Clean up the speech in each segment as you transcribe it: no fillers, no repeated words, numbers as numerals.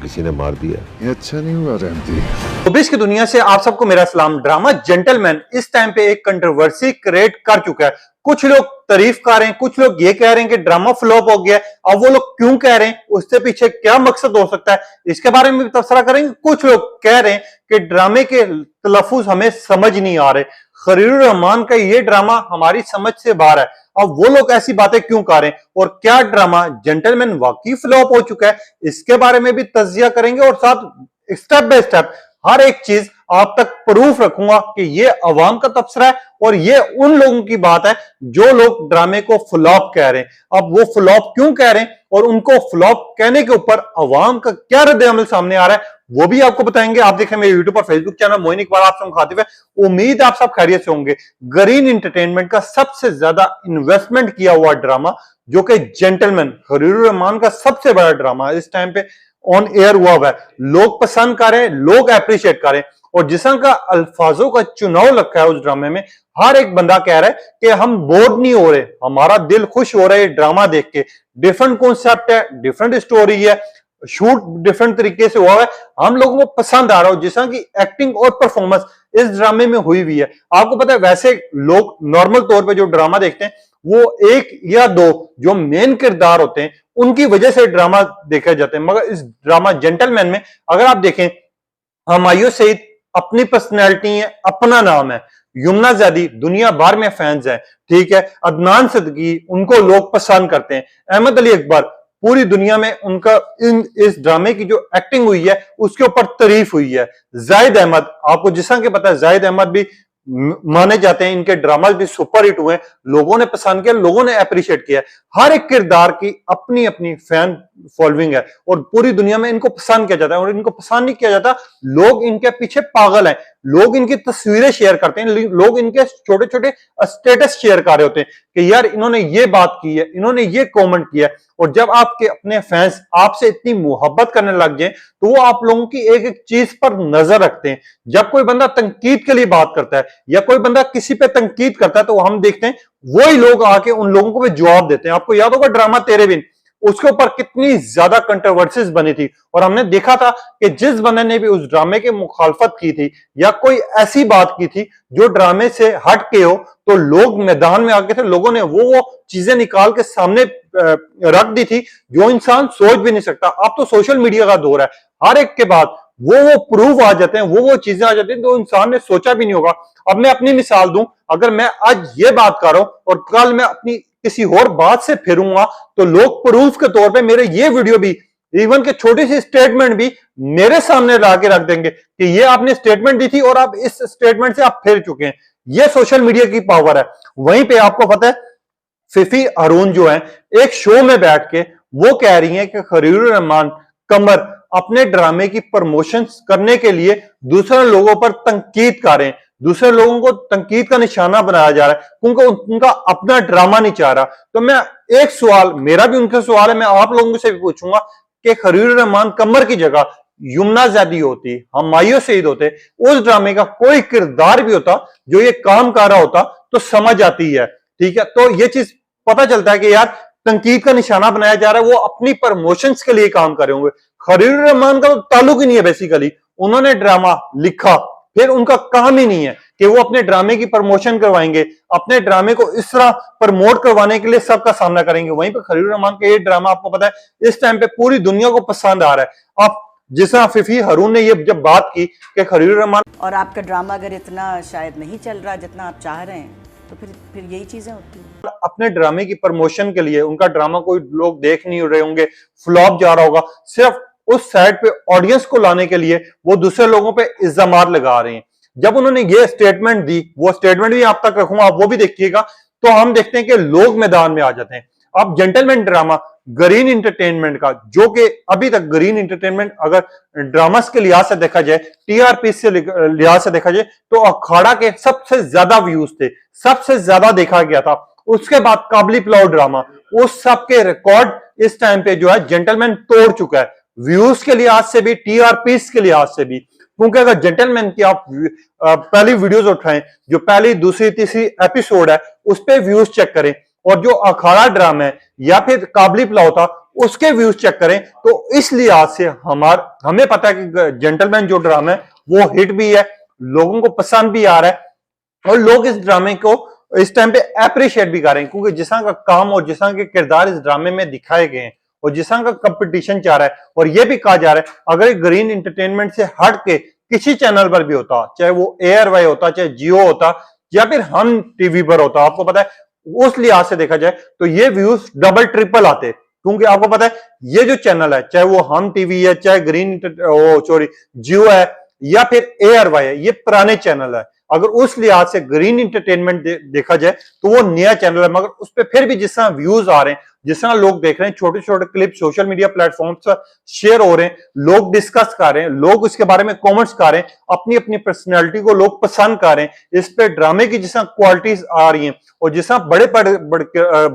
किसी ने मार दिया। ये अच्छा नहीं हुआ रहमती। शोबिस की दुनिया से आप सबको मेरा सलाम। ड्रामा जेंटलमैन इस टाइम पे एक कंट्रोवर्सी क्रिएट कर चुका है। कुछ लोग तारीफ कर रहे हैं, कुछ लोग ये कह रहे हैं कि ड्रामा फ्लॉप हो गया है। अब वो लोग क्यों कह रहे हैं, उससे पीछे क्या मकसद हो सकता है, इसके बारे में भी तबसरा करेंगे। कुछ लोग कह रहे हैं कि ड्रामे के तलफ्फुज हमें समझ नहीं आ रहे, खलीलुर रहमान का ये ड्रामा हमारी समझ से बाहर है। अब वो लोग ऐसी बातें क्यों कर रहे हैं और क्या ड्रामा जेंटलमैन वाकई फ्लॉप हो चुका है, इसके बारे में भी तज्जिया करेंगे और साथ स्टेप बाय स्टेप हर एक चीज आप तक प्रूफ रखूंगा कि ये अवाम का तबसरा है और ये उन लोगों की बात है जो लोग ड्रामे को फ्लॉप कह रहे हैं। अब वो फ्लॉप क्यों कह रहे हैं और उनको फ्लॉप कहने के ऊपर अवाम का क्या रद्द-ए-अमल सामने आ रहा है वो भी आपको बताएंगे। आप देखें मेरे यूट्यूब और फेसबुक चैनल मोइन इकबाल आपसे मुखातिब है। उम्मीद आप सब खैरियत से होंगे। ग्रीन एंटरटेनमेंट का सबसे ज्यादा इन्वेस्टमेंट किया हुआ ड्रामा जो कि जेंटलमैन खलीलुर रहमान का सबसे बड़ा ड्रामा इस टाइम पे ऑन एयर हुआ है। लोग पसंद कर रहे हैं, लोग अप्रिशिएट कर रहे हैं और जिस तरह का अल्फाजों का चुनाव रखा है उस ड्रामे में, हर एक बंदा कह रहा है कि हम बोर नहीं हो रहे, हमारा दिल खुश हो रहा है ड्रामा देख के। डिफरेंट कॉन्सेप्ट है, डिफरेंट स्टोरी है, शूट डिफरेंट तरीके से हुआ है, हम लोगों को पसंद आ रहा हो। जिस तरह की एक्टिंग और परफॉर्मेंस इस ड्रामे में हुई हुई है, आपको पता है वैसे लोग नॉर्मल तौर पे जो ड्रामा देखते हैं वो एक या दो जो मेन किरदार होते हैं उनकी वजह से ड्रामा देखे जाते हैं, मगर इस ड्रामा जेंटलमैन में अगर आप देखें, हुमायूं सईद अपनी पर्सनैलिटी है, अपना नाम है, यमुना ज़ैदी दुनिया भर में फैंस है, ठीक है, अदनान सिद्दीकी उनको लोग पसंद करते हैं, अहमद अली अकबर पूरी दुनिया में उनका इस ड्रामे की जो एक्टिंग हुई है उसके ऊपर तारीफ हुई है। जाहिद अहमद, आपको जिस तरह के पता है जाहिद अहमद भी माने जाते हैं, इनके ड्रामा भी सुपर हिट हुए, लोगों ने पसंद किया, लोगों ने अप्रिशिएट किया। हर एक किरदार की अपनी अपनी फैन फॉलोइंग है और पूरी दुनिया में इनको पसंद किया जाता है और इनको पसंद नहीं किया जाता, लोग इनके पीछे पागल हैं, लोग इनकी तस्वीरें शेयर करते हैं, लोग इनके छोटे छोटे स्टेटस शेयर कर रहे होते हैं कि यार इन्होंने ये बात की है, इन्होंने ये कमेंट किया है। और जब आपके अपने फैंस आपसे इतनी मोहब्बत करने लग जाए तो वो आप लोगों की एक एक चीज पर नजर रखते हैं। जब कोई बंदा तनकीद के लिए बात करता है या कोई बंदा किसी पे तनकीद करता है तो हम देखते हैं वही लोग आके उन लोगों को भी जवाब देते हैं। आपको याद होगा ड्रामा तेरे बिन, उसके ऊपर कितनी ज्यादा कंट्रोवर्सीज बनी थी और हमने देखा था कि जिस बंदे ने भी उस ड्रामे की मुखालफत की थी या कोई ऐसी बात की थी जो ड्रामे से हट के हो तो लोग मैदान में आके थे, लोगों ने वो चीजें निकाल के सामने रख दी थी जो इंसान सोच भी नहीं सकता। अब तो सोशल मीडिया का दौर है, हर एक के बाद वो प्रूफ आ जाते हैं, वो चीजें आ जाती हैं तो इंसान ने सोचा भी नहीं होगा। अब मैं अपनी मिसाल दूं, अगर मैं आज ये बात कर रहा हूं और कल मैं अपनी किसी और बात से फिरूंगा तो लोग प्रूफ के तौर पे मेरे ये वीडियो भी, इवन के छोटी सी स्टेटमेंट भी मेरे सामने ला के रख देंगे कि ये आपने स्टेटमेंट दी थी और आप इस स्टेटमेंट से आप फिर चुके हैं। ये सोशल मीडिया की पावर है। वहीं पे आपको पता है फिफी हारून जो है एक शो में बैठ के वो कह रही है कि खलीलुर रहमान कमर अपने ड्रामे की प्रमोशन करने के लिए दूसरे लोगों पर तनकीद कर रहे हैं, दूसरे लोगों को तनकीद का निशाना बनाया जा रहा है क्योंकि उनका अपना ड्रामा नहीं चाह रहा। तो मैं एक सवाल, मेरा भी उनका सवाल है, मैं आप लोगों से भी पूछूंगा कि खलीलुर रहमान कमर की जगह यमुना ज़ैदी होती, हुमायूं सईद होते, उस ड्रामे का कोई किरदार भी होता जो ये काम कर रहा होता तो समझ आती है, ठीक है। तो ये चीज पता चलता है कि यार तनकीद का निशाना बनाया जा रहा है, वो अपनी प्रमोशंस के लिए काम कर रहे होंगे। खलीलुर रहमान का तो ताल्लुक ही नहीं है, बेसिकली उन्होंने ड्रामा लिखा, फिर उनका काम ही नहीं है कि वो अपने ड्रामे की प्रमोशन करवाएंगे, अपने ड्रामे को इस तरह प्रमोट करवाने के लिए सबका सामना करेंगे। वहीं पर खलीलुर रहमान का ये ड्रामा आपको पता है इस टाइम पे पूरी दुनिया को पसंद आ रहा है। अब जिस तरह फिफी हारून ने ये जब बात की कि खलीलुर रहमान और आपका ड्रामा अगर इतना शायद नहीं चल रहा जितना आप चाह रहे हैं तो फिर यही चीजें होती हैं। अपने ड्रामे की प्रमोशन के लिए उनका ड्रामा कोई लोग देख नहीं रहे होंगे, फ्लॉप जा रहा होगा, सिर्फ उस साइड पे ऑडियंस को लाने के लिए वो दूसरे लोगों पे इल्जामात लगा रहे हैं। जब उन्होंने ये स्टेटमेंट दी, वो स्टेटमेंट भी आप तक रखूंगा, आप वो भी देखिएगा, तो हम देखते हैं कि लोग मैदान में आ जाते हैं। अब जेंटलमैन ड्रामा ग्रीन एंटरटेनमेंट का, जो कि अभी तक ग्रीन एंटरटेनमेंट अगर ड्रामास के लिहाज से देखा जाए, टीआरपी से लिहाज से देखा जाए तो अखाड़ा के सबसे ज्यादा व्यूज थे, सबसे ज्यादा देखा गया था। उसके बाद काबली पुलाव ड्रामा, उस सब के रिकॉर्ड इस टाइम पे जो है जेंटलमैन तोड़ चुका है, व्यूज के लिहाज से भी, टीआरपी के लिहाज से भी। क्योंकि अगर जेंटलमैन की आप पहली वीडियोस उठाएं, जो पहली दूसरी तीसरी एपिसोड है उस पर व्यूज चेक करें, और जो अखाड़ा ड्रामा है या फिर काबली पुलाव था उसके व्यूज चेक करें तो इस लिहाज से हमें पता है कि जेंटलमैन जो ड्रामा है वो हिट भी है, लोगों को पसंद भी आ रहा है और लोग इस ड्रामे को इस टाइम पे अप्रिशिएट भी कर रहे हैं, क्योंकि जिस तरह का काम और जिस तरह के किरदार इस ड्रामे में दिखाए गए हैं और जिस तरह का कंपटीशन चाह रहा है, और यह भी कहा जा रहा है अगर ग्रीन एंटरटेनमेंट से हट के किसी चैनल पर भी होता, चाहे वो एयरवाई होता, चाहे जियो होता या फिर हम टीवी पर होता, आपको पता है उस लिहाज से देखा जाए तो ये व्यूज डबल ट्रिपल आते, क्योंकि आपको पता है ये जो चैनल है, चाहे वो हम टीवी है, चाहे जियो है या फिर एयरवाई है, ये पुराने चैनल है। अगर उस लिहाज से ग्रीन एंटरटेनमेंट देखा जाए तो वो नया चैनल है, मगर उस पर फिर भी जिस तरह व्यूज आ रहे हैं, जिस तरह लोग देख रहे हैं, छोटे छोटे क्लिप सोशल मीडिया प्लेटफॉर्म पर शेयर हो रहे हैं, लोग डिस्कस कर रहे हैं, लोग उसके बारे में कमेंट्स कर रहे हैं, अपनी अपनी पर्सनैलिटी को लोग पसंद कर रहे हैं, इस पे ड्रामे की जिस तरह क्वालिटीज आ रही हैं और जिस तरह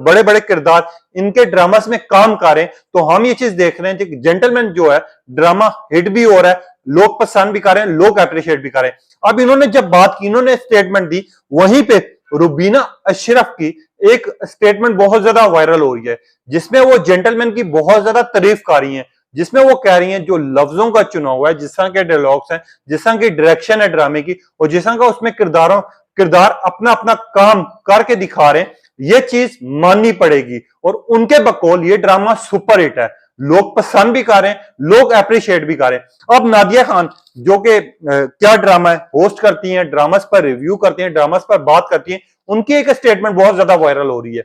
बड़े बड़े किरदार इनके ड्रामास में काम कर रहे हैं, तो हम ये चीज देख रहे हैं कि जेंटलमैन जो है ड्रामा हिट भी हो रहा है, लोग पसंद भी कर रहे हैं, लोग अप्रिशिएट भी कर रहे हैं। अब इन्होंने जब बात की, इन्होंने स्टेटमेंट दी, वहीं पे रुबीना अशरफ की एक स्टेटमेंट बहुत ज्यादा वायरल हो रही है, जिसमें वो जेंटलमैन की बहुत ज्यादा तारीफ कर रही हैं, जिसमें वो कह रही हैं जो लफ्जों का चुनाव हुआ है, जिस तरह के डायलॉग्स हैं, जिस तरह की डायरेक्शन है ड्रामे की और जिस तरह का उसमें किरदार अपना अपना काम करके दिखा रहे हैं, ये चीज माननी पड़ेगी और उनके बकौल ये ड्रामा सुपर हिट है, लोग पसंद भी कर रहे हैं, लोग अप्रिशिएट भी कर रहे हैं। अब नादिया खान जो कि क्या ड्रामा है होस्ट करती हैं, ड्रामास पर रिव्यू करती हैं, ड्रामास पर बात करती हैं, उनकी एक स्टेटमेंट बहुत ज्यादा वायरल हो रही है।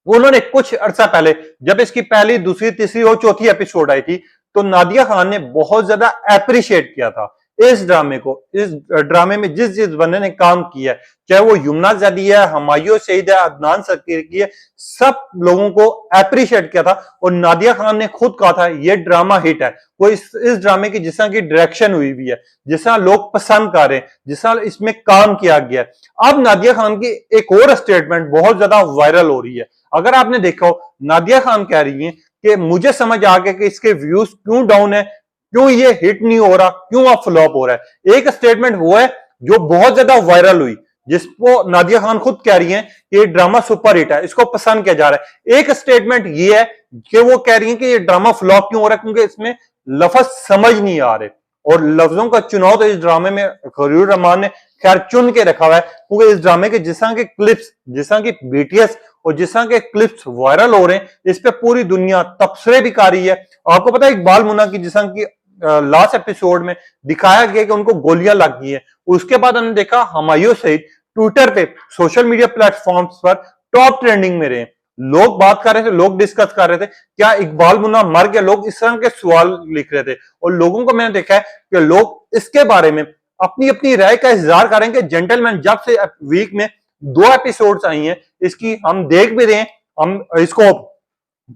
उन्होंने कुछ अरसा पहले जब इसकी पहली, दूसरी, तीसरी और चौथी एपिसोड आई थी, तो नादिया खान ने बहुत ज्यादा अप्रिशिएट किया था इस ड्रामे को, इस ड्रामे में जिस जिस बंदे ने काम किया है, चाहे वो यमुना जदी है, हमायूं सईद है, अदनान सकीर की है, सब लोगों को अप्रिशिएट किया था और नादिया खान ने खुद कहा था ये ड्रामा हिट है। कोई इस ड्रामे की जिस तरह की डायरेक्शन हुई भी है, जिस तरह लोग पसंद कर रहे हैं, जिस तरह इसमें काम किया गया है। अब नादिया खान की एक और स्टेटमेंट बहुत ज्यादा वायरल हो रही है। अगर आपने देखा हो, नादिया खान कह रही है कि मुझे समझ आ गया कि इसके व्यूज क्यों डाउन है, क्यों ये हिट नहीं हो रहा, क्यों अब फ्लॉप हो रहा है। एक स्टेटमेंट वो है जो बहुत ज्यादा वायरल हुई, जिसको नादिया खान खुद कह रही हैं कि ये ड्रामा सुपर हिट है, इसको पसंद किया जा रहा है। एक स्टेटमेंट ये है कि वो कह रही हैं कि ये ड्रामा फ्लॉप क्यों हो रहा है, क्योंकि इसमें लफ्ज समझ नहीं आ रहे और लफ्जों का चुनाव तो इस ड्रामे में खलील रहमान ने खैर चुन के रखा हुआ है, क्योंकि इस ड्रामे के जिस तरह के क्लिप्स, जिस तरह की बीटीएस और जिस तरह के क्लिप्स वायरल हो रहे हैं, इस पे पूरी दुनिया तबसरे भी कर रही है। आपको पता है इकबाल मुन्ना की जिस तरह की लास्ट एपिसोड में दिखाया गया कि उनको गोलियां लग गई है, उसके बाद हमने देखा हमायूं सईद ट्विटर पे, सोशल मीडिया प्लेटफॉर्म्स पर टॉप ट्रेंडिंग में रहे, लोग बात कर रहे थे, लोग डिस्कस कर रहे थे क्या इकबाल मुन्ना मर गया, लोग इस तरह के सवाल लिख रहे थे और लोगों को मैंने देखा है कि लोग इसके बारे में अपनी अपनी राय का इजहार करेंगे। जेंटलमैन जब से वीक में 2 एपिसोड्स आई हैं, इसकी हम देख भी रहे हैं, हम इसको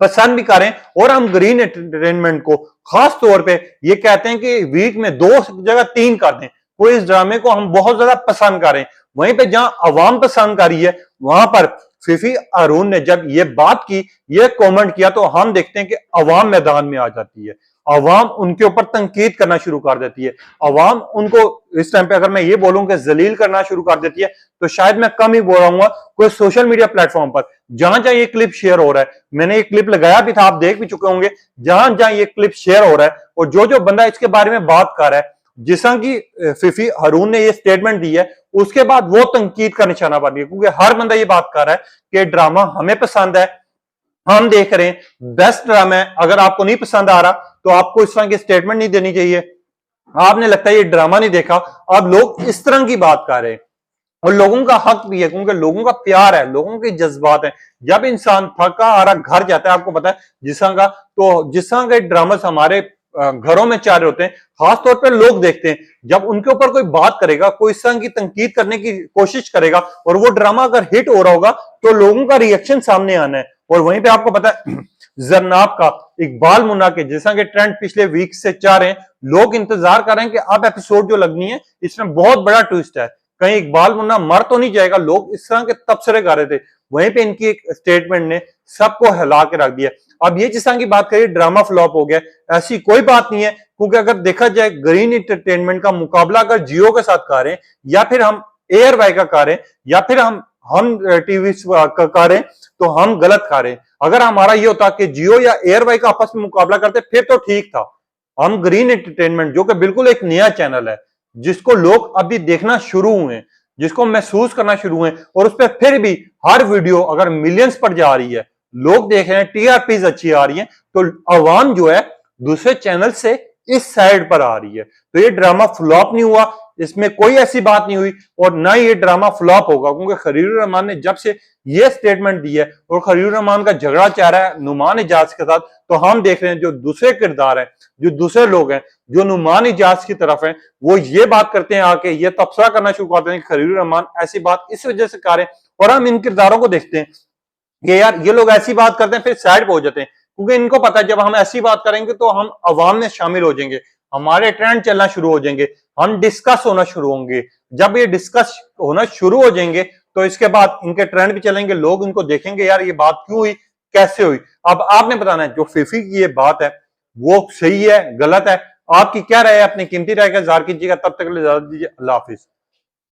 पसंद भी करें और हम ग्रीन एंटरटेनमेंट को खास तौर पे ये कहते हैं कि वीक में 2 जगह 3 कर दें, तो इस ड्रामे को हम बहुत ज्यादा पसंद करें। वहीं पे जहां अवाम पसंद कर रही है, वहां पर फिफी हारून ने जब ये बात की, ये कमेंट किया, तो हम देखते हैं कि अवाम मैदान में आ जाती है, अवाम उनके ऊपर तनकीद करना शुरू कर देती है, अवाम उनको इस टाइम पे अगर मैं ये बोलूं कि जलील करना शुरू कर देती है, तो शायद मैं कम ही बोल रहा हूँ। कोई सोशल मीडिया प्लेटफॉर्म पर जहां जहां ये क्लिप शेयर हो रहा है, मैंने ये क्लिप लगाया भी था, आप देख भी चुके होंगे, जहां जहां ये क्लिप शेयर हो रहा है और जो जो बंदा इसके बारे में बात कर रहा है, जिस तरह की फिफी हारून ने ये स्टेटमेंट दी है, उसके बाद वो तनकीद का निशाना बन गया, क्योंकि हर बंदा ये बात कर रहा है कि ड्रामा हमें पसंद है, हम देख रहे हैं, बेस्ट ड्रामा है। अगर आपको नहीं पसंद आ रहा तो आपको इस तरह की स्टेटमेंट नहीं देनी चाहिए, आपने लगता है ये ड्रामा नहीं देखा। अब लोग इस तरह की बात कर रहे हैं और लोगों का हक भी है, क्योंकि लोगों का प्यार है, लोगों के जज्बात हैं। जब इंसान थका आ रहा घर जाता है, आपको पता है जिस तरह का, तो जिस तरह के ड्रामास हमारे घरों में चाह रहे होते हैं, खासतौर पर लोग देखते हैं, जब उनके ऊपर कोई बात करेगा, कोई इस तरह की तनकीद करने की कोशिश करेगा और वो ड्रामा अगर हिट हो रहा होगा तो लोगों का रिएक्शन सामने आना है। और वहीं पे आपको पता है जरनाब का, इकबाल मुन्ना के जिस तरह के ट्रेंड पिछले वीक से चाह रहे हैं, लोग इंतजार कर रहे हैं कि अब एपिसोड जो लगनी है इसमें बहुत बड़ा ट्विस्ट है, कहीं इकबाल मुन्ना मर तो नहीं जाएगा, लोग इस तरह के तबसरे कर रहे थे। वहीं पे इनकी एक स्टेटमेंट ने सबको हिला के रख दिया। अब ये जिस तरह की बात करिए ड्रामा फ्लॉप हो गया, ऐसी कोई बात नहीं है, क्योंकि अगर देखा जाए ग्रीन एंटरटेनमेंट का मुकाबला अगर जियो के साथ करें या फिर हम एयरवाई का करें या फिर हम टीवी का करें, तो हम गलत करें। अगर हमारा ये होता कि जियो या एयरवाई का आपस में मुकाबला करते फिर तो ठीक था। हम ग्रीन एंटरटेनमेंट जो कि बिल्कुल एक नया चैनल है, जिसको लोग अभी देखना शुरू हुए, जिसको महसूस करना शुरू हुए, और उस पर फिर भी हर वीडियो अगर मिलियंस पर जा रही है, लोग देख रहे हैं, टीआरपीज अच्छी आ रही है, तो आवाम जो है दूसरे चैनल से इस साइड पर आ रही है। तो ये ड्रामा फ्लॉप नहीं हुआ, इसमें कोई ऐसी बात नहीं हुई, और ना ये ड्रामा फ्लॉप होगा, क्योंकि खलीलुर रहमान ने जब से ये स्टेटमेंट दी है और खलीलुर रहमान का झगड़ा चाह रहा है नुमान इजाज के साथ, तो हम देख रहे हैं जो दूसरे किरदार हैं, जो दूसरे लोग हैं, जो नुमान इजाज की तरफ हैं, वो ये बात करते हैं आके, ये तबसरा करना शुरू करते हैं कि खलीलुर रहमान ऐसी बात इस वजह से कर रहे हैं। और हम इन किरदारों को देखते हैं कि यार ये लोग ऐसी बात करते हैं फिर साइड पे हो जाते हैं, क्योंकि इनको पता है जब हम ऐसी बात करेंगे तो हम अवाम में शामिल हो जाएंगे, हमारे ट्रेंड चलना शुरू हो जाएंगे, हम डिस्कस होना शुरू होंगे। जब ये डिस्कस होना शुरू हो जाएंगे तो इसके बाद इनके ट्रेंड भी चलेंगे, लोग इनको देखेंगे यार ये बात क्यों हुई, कैसे हुई। अब आपने बताना है जो फीफी की ये बात है वो सही है गलत है, आपकी क्या राय है, अपनी कीमती राय का इज़हार कीजिएगा। तब तक के लिए इजाजत दीजिए, अल्लाह हाफिज।